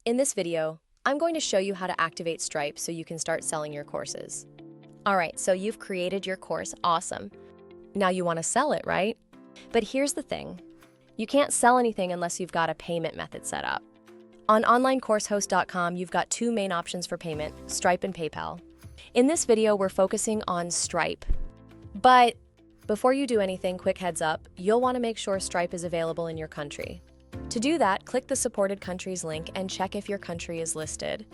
In this video, I'm going to show you how to activate Stripe so you can start selling your courses. All right, so you've created your course, awesome. Now you want to sell it, right? But here's the thing. You can't sell anything unless you've got a payment method set up. On onlinecoursehost.com, you've got two main options for payment, Stripe and PayPal. In this video, we're focusing on Stripe. But before you do anything, quick heads up, you'll want to make sure Stripe is available in your country. To do that, click the supported countries link and check if your country is listed.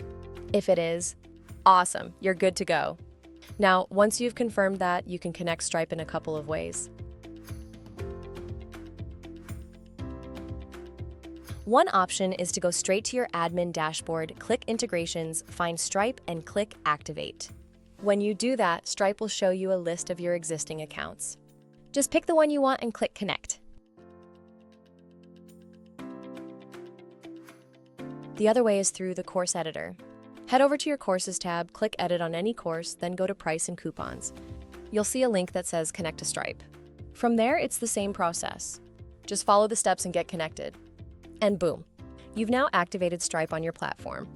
If it is, awesome, you're good to go. Now, once you've confirmed that, you can connect Stripe in a couple of ways. One option is to go straight to your admin dashboard, click Integrations, find Stripe, and click Activate. When you do that, Stripe will show you a list of your existing accounts. Just pick the one you want and click Connect. The other way is through the course editor. Head over to your Courses tab, click Edit on any course, then go to Price and Coupons. You'll see a link that says Connect to Stripe. From there, it's the same process. Just follow the steps and get connected. And boom, you've now activated Stripe on your platform.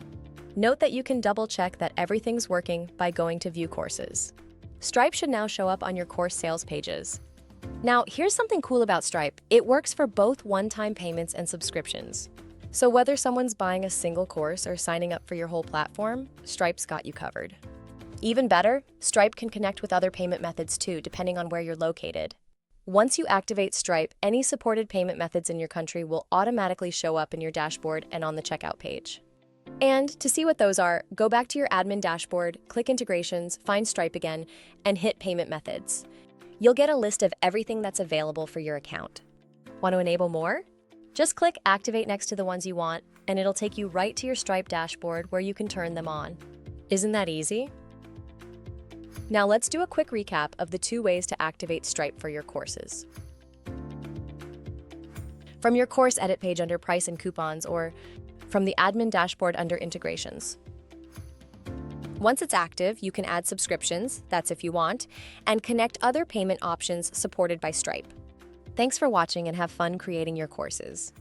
Note that you can double-check that everything's working by going to View Courses. Stripe should now show up on your course sales pages. Now, here's something cool about Stripe. It works for both one-time payments and subscriptions. So whether someone's buying a single course or signing up for your whole platform, Stripe's got you covered. Even better, Stripe can connect with other payment methods too, depending on where you're located. Once you activate Stripe, any supported payment methods in your country will automatically show up in your dashboard and on the checkout page. And to see what those are, go back to your admin dashboard, click Integrations, find Stripe again, and hit Payment Methods. You'll get a list of everything that's available for your account. Want to enable more? Just click Activate next to the ones you want, and it'll take you right to your Stripe dashboard where you can turn them on. Isn't that easy? Now let's do a quick recap of the two ways to activate Stripe for your courses. From your course edit page under Price and Coupons, or from the admin dashboard under Integrations. Once it's active, you can add subscriptions, that's if you want, and connect other payment options supported by Stripe. Thanks for watching and have fun creating your courses.